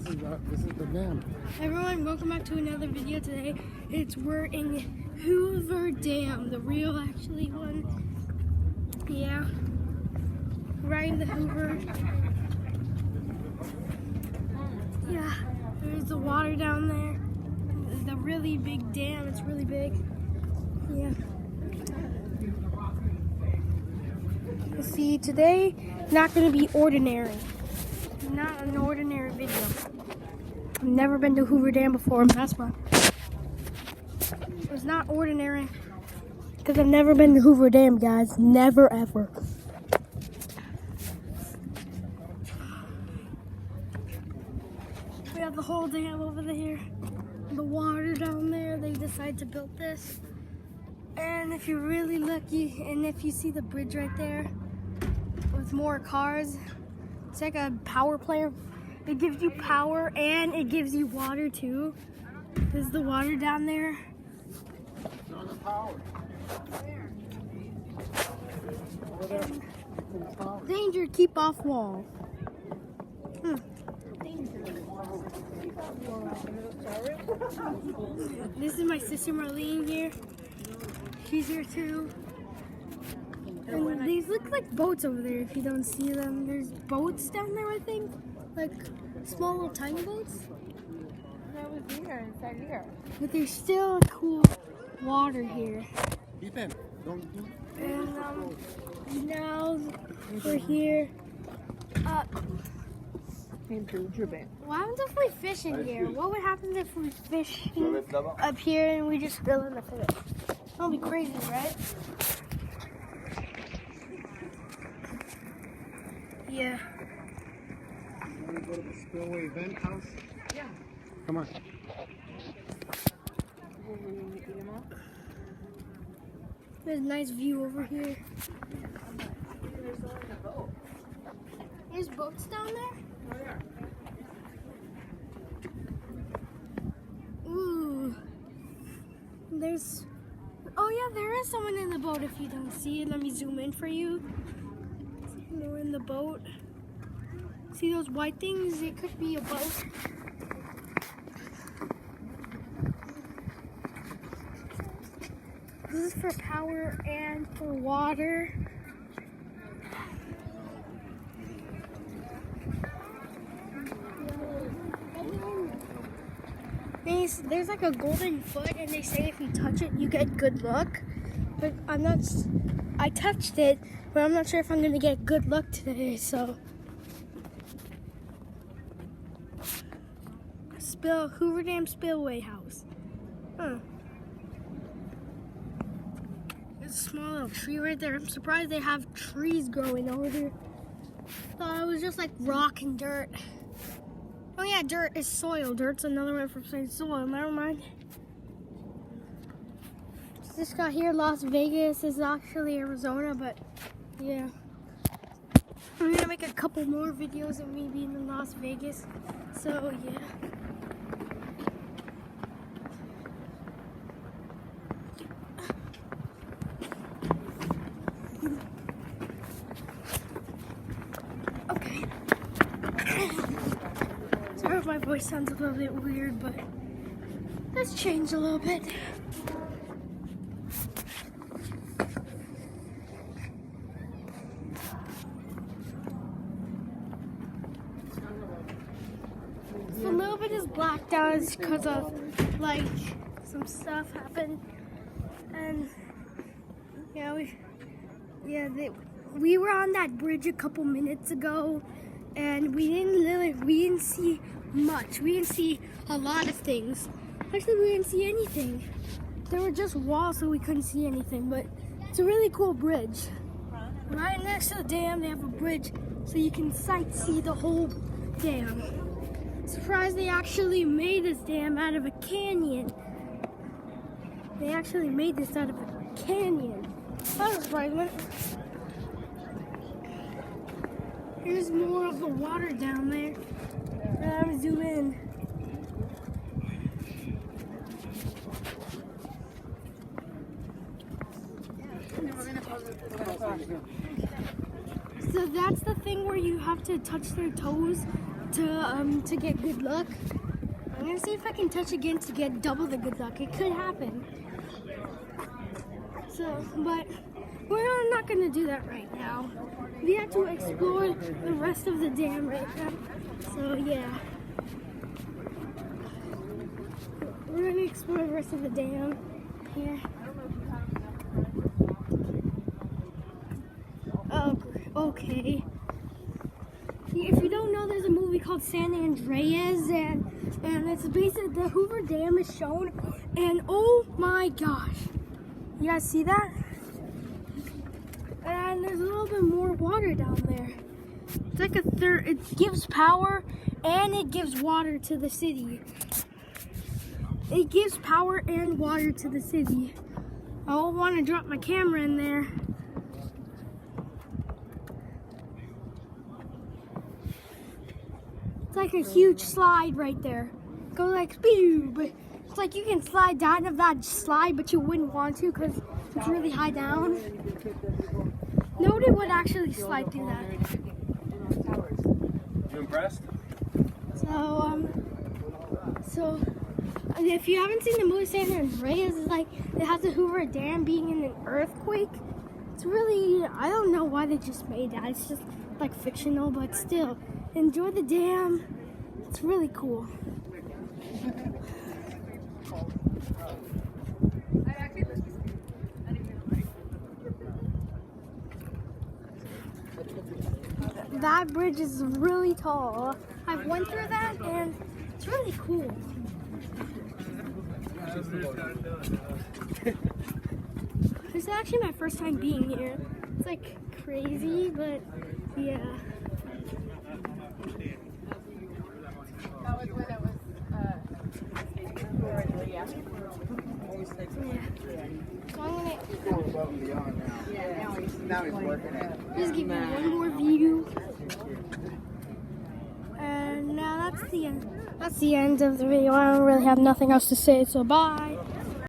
this is the dam. Everyone, welcome back to another video today. We're in Hoover Dam, the real actually one. Yeah, right in the Hoover. Yeah, there's the water down there. The really big dam. It's really big. Yeah. See, today not going to be ordinary. Not an ordinary video. I've never been to Hoover Dam before, and that's why. It's not ordinary because I've never been to Hoover Dam, guys. Never, ever. We have the whole dam over there. The water down there. They decided to build this. And if you're really lucky, and if you see the bridge right there with more cars, it's like a power plant. It gives you power and it gives you water too. There's the water down there. Danger, keep off wall. This is my sister Marlene here. She's here too. And these look like boats over there if you don't see them. There's boats down there, I think. Like small little tiny boats. That was here, inside here. But there's still cool water here. Ethan, don't do. And now we're here. What happens if we fish in here? What would happen if we fish up here and we just fill in the fish? That'll be crazy, right? Yeah. You want to go to the spillway event house? Yeah. Come on. There's a nice view over here. There's boats down there? Ooh. There's... Oh yeah, there is someone in the boat if you don't see it. Let me zoom in for you. They're in the boat. See those white things? It could be a boat. This is for power and for water. There's like a golden foot, and they say if you touch it, you get good luck. But I touched it, but I'm not sure if I'm gonna get good luck today, so. Hoover Dam Spillway House. Huh. There's a small little tree right there. I'm surprised they have trees growing over there. Thought it was just like rock and dirt. Oh yeah, dirt is soil. Dirt's another word for saying soil. Never mind. Just got here, Las Vegas. This is actually Arizona, but yeah. I'm gonna make a couple more videos of me being in Las Vegas. So yeah. Okay. Sorry if my voice sounds a little bit weird, but let's change a little bit. So a little bit is blacked out because of like some stuff happened, and yeah, we were on that bridge a couple minutes ago, and we didn't see much. We didn't see a lot of things. Actually, we didn't see anything. There were just walls, so we couldn't see anything. But it's a really cool bridge. Right next to the dam, they have a bridge, so you can sightsee the whole dam. Surprised they actually made this dam out of a canyon. They actually made this out of a canyon. That was surprising. Here's more of the water down there. I'm gonna zoom in. So that's the thing where you have to touch their toes to get good luck. I'm gonna see if I can touch again to get double the good luck. It could happen. So, but we're not gonna do that right now. We have to explore the rest of the dam right now. So yeah, we're gonna explore the rest of the dam here. Oh, okay. If you don't know, there's a movie called San Andreas, and it's basically the Hoover Dam is shown, and oh my gosh, you guys see that? And there's a little bit more water down there. It's like a third. It gives power and it gives water to the city. It gives power and water to the city. I don't want to drop my camera in there. It's like a huge slide right there. Go like, pew, but it's like you can slide down of that slide, but you wouldn't want to because it's really high down. Nobody would actually slide through that. You impressed? So if you haven't seen the movie San Andreas, it's like it has the Hoover Dam being in an earthquake. It's really, I don't know why they just made that. It's just like fictional, but still, enjoy the dam. It's really cool. That bridge is really tall. I went through that and it's really cool. This is actually my first time being here. It's like crazy, but yeah. That was when it was yeah. So I'm gonna Going above and beyond now. Yeah, Now he's working it. just give you one more view. And now that's the end. That's the end of the video. I don't really have nothing else to say, so bye.